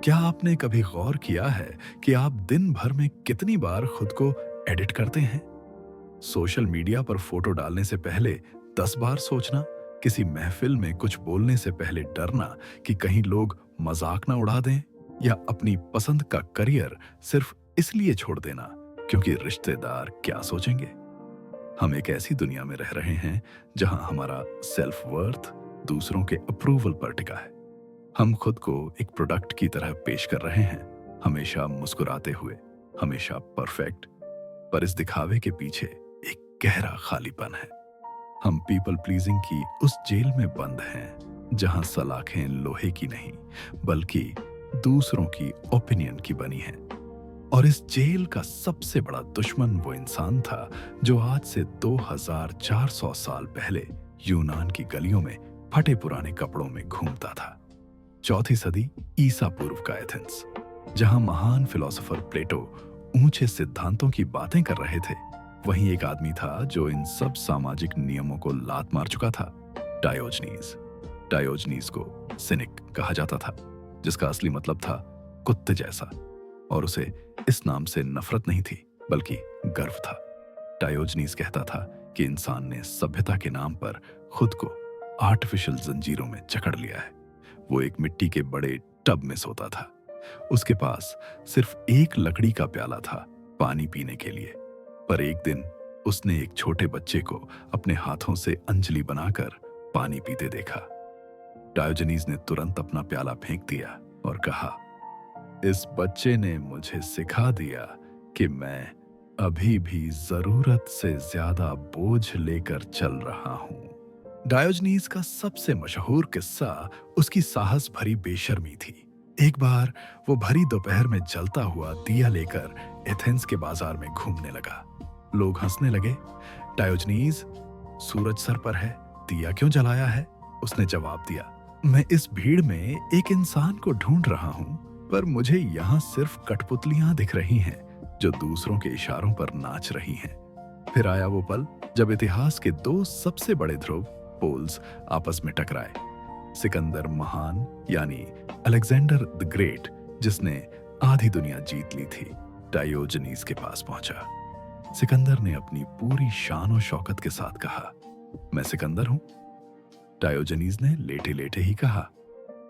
क्या आपने कभी गौर किया है कि आप दिन भर में कितनी बार खुद को एडिट करते हैं? सोशल मीडिया पर फोटो डालने से पहले 10 बार सोचना, किसी महफिल में कुछ बोलने से पहले डरना कि कहीं लोग मजाक ना उड़ा दें, या अपनी पसंद का करियर सिर्फ इसलिए छोड़ देना क्योंकि रिश्तेदार क्या सोचेंगे। हम एक ऐसी दुनिया में रह रहे हैं जहां हमारा सेल्फ वर्थ दूसरों के अप्रूवल पर टिका है। हम खुद को एक प्रोडक्ट की तरह पेश कर रहे हैं, हमेशा मुस्कुराते हुए, हमेशा परफेक्ट। पर इस दिखावे के पीछे एक गहरा खालीपन है। हम पीपल प्लीजिंग की उस जेल में बंद हैं जहां सलाखें लोहे की नहीं बल्कि दूसरों की ओपिनियन की बनी हैं। और इस जेल का सबसे बड़ा दुश्मन वो इंसान था जो आज से 2400 साल पहले यूनान की गलियों में फटे पुराने कपड़ों में घूमता था। चौथी सदी ईसा पूर्व का एथेंस, जहां महान फिलोसोफर प्लेटो ऊंचे सिद्धांतों की बातें कर रहे थे, वहीं एक आदमी था जो इन सब सामाजिक नियमों को लात मार चुका था। डायोजनीज। डायोजनीज को सिनिक कहा जाता था, जिसका असली मतलब था कुत्ते जैसा, और उसे इस नाम से नफरत नहीं थी बल्कि गर्व था। डायोजनीज कहता था कि इंसान ने सभ्यता के नाम पर खुद को आर्टिफिशियल जंजीरों में जकड़ लिया है। वो एक मिट्टी के बड़े टब में सोता था। उसके पास सिर्फ एक लकड़ी का प्याला था पानी पीने के लिए। पर एक दिन उसने एक छोटे बच्चे को अपने हाथों से अंजलि बनाकर पानी पीते देखा। डायोजनीज ने तुरंत अपना प्याला फेंक दिया और कहा, इस बच्चे ने मुझे सिखा दिया कि मैं अभी भी जरूरत से ज्यादा बोझ लेकर चल रहा हूं। डायोजनीज का सबसे मशहूर किस्सा उसकी साहस भरी बेशर्मी थी। एक बार वो भरी दोपहर में जलता हुआ दिया लेकर एथेंस के बाजार में घूमने लगा। लोग हंसने लगे। डायोजनीज, सूरज सर पर है, दिया क्यों जलाया है? उसने जवाब दिया, मैं इस भीड़ में एक इंसान को ढूंढ रहा हूं, पर मुझे यहाँ सिर्फ कठपुतलियां दिख रही हैं जो दूसरों के इशारों पर नाच रही हैं। फिर आया वो पल जब इतिहास के दो सबसे बड़े ध्रुव पोल्स आपस में टकराए। सिकंदर महान यानी अलेक्जेंडर द ग्रेट, जिसने आधी दुनिया जीत ली थी, डायोजनीज के पास पहुंचा। सिकंदर ने अपनी पूरी शान और शौकत के साथ कहा, मैं सिकंदर हूं। डायोजनीज ने लेटे लेटे ही कहा,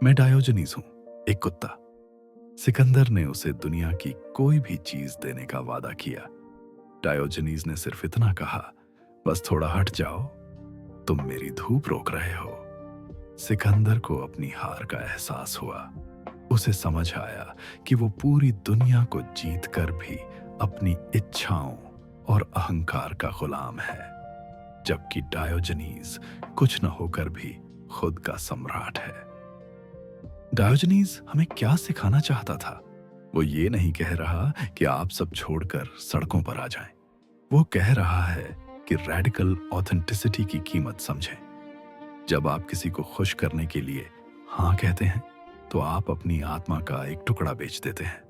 मैं डायोजनीज हूं, एक कुत्ता। सिकंदर ने उसे दुनिया की कोई भी चीज देने का वादा किया। डायोजनीज ने सिर्फ इतना कहा, बस थोड़ा हट जाओ, तुम मेरी धूप रोक रहे हो। सिकंदर को अपनी हार का एहसास हुआ। उसे समझ आया कि वो पूरी दुनिया को जीतकर भी अपनी इच्छाओं और अहंकार का गुलाम है, जबकि डायोजनीज कुछ न होकर भी खुद का सम्राट है। डायोजनीज हमें क्या सिखाना चाहता था? वो ये नहीं कह रहा कि आप सब छोड़कर सड़कों पर आ जाएं। वो कह रहा है कि रैडिकल ऑथेंटिसिटी की कीमत समझें। जब आप किसी को खुश करने के लिए हाँ कहते हैं, तो आप अपनी आत्मा का एक टुकड़ा बेच देते हैं।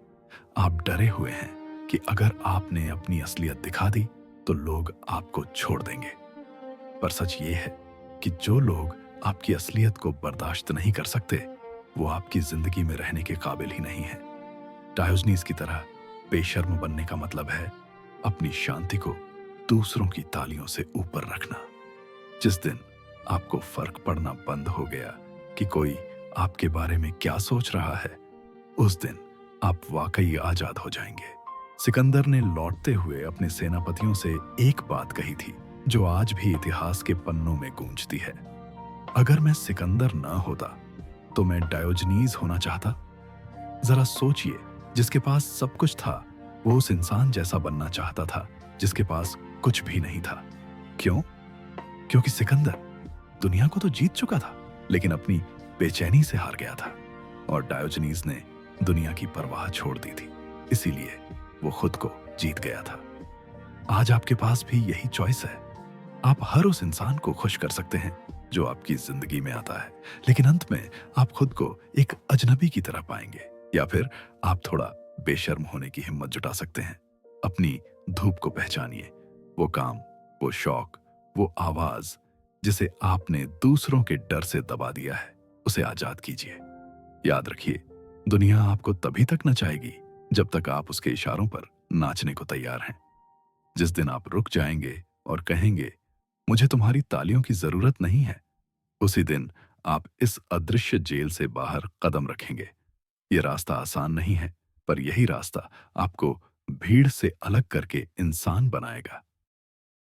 आप डरे हुए हैं कि अगर आपने अपनी असलियत दिखा दी तो लोग आपको छोड़ देंगे। पर सच ये है कि जो लोग आपकी असलियत को बर्दाश्त नहीं कर सकते, वो आपकी जिंदगी में रहने के काबिल ही नहीं है। डायोजनीज की तरह बेशर्म बनने का मतलब है अपनी शांति को दूसरों की तालियों से ऊपर रखना। जिस दिन आपको फर्क पड़ना बंद हो गया कि कोई आपके बारे में क्या सोच रहा है, उस दिन आप वाकई आजाद हो जाएंगे। सिकंदर ने लौटते हुए अपने सेनापतियों से एक बात कही थी जो आज भी इतिहास के पन्नों में गूंजती है, अगर मैं सिकंदर ना होता तो मैं डायोजनीज होना चाहता। जरा सोचिए, जिसके पास सब कुछ था वो उस इंसान जैसा बनना चाहता था जिसके पास कुछ भी नहीं था। क्यों? क्योंकि सिकंदर दुनिया को तो जीत चुका था, लेकिन अपनी बेचैनी से हार गया था, और डायोजनीज ने दुनिया की परवाह छोड़ दी थी, इसीलिए वो खुद को जीत गया था। आज आपके पास भी यही चॉइस है। आप हर उस इंसान को खुश कर सकते हैं जो आपकी जिंदगी में आता है, लेकिन अंत में आप खुद को एक अजनबी की तरह पाएंगे, या फिर आप थोड़ा बेशर्म होने की हिम्मत जुटा सकते हैं। अपनी धूप को पहचानिए, वो काम, वो शौक, वो आवाज जिसे आपने दूसरों के डर से दबा दिया है, उसे आजाद कीजिए। याद रखिए, दुनिया आपको तभी तक नचाएगी जब तक आप उसके इशारों पर नाचने को तैयार हैं। जिस दिन आप रुक जाएंगे और कहेंगे, मुझे तुम्हारी तालियों की जरूरत नहीं है, उसी दिन आप इस अदृश्य जेल से बाहर कदम रखेंगे। ये रास्ता आसान नहीं है, पर यही रास्ता आपको भीड़ से अलग करके इंसान बनाएगा।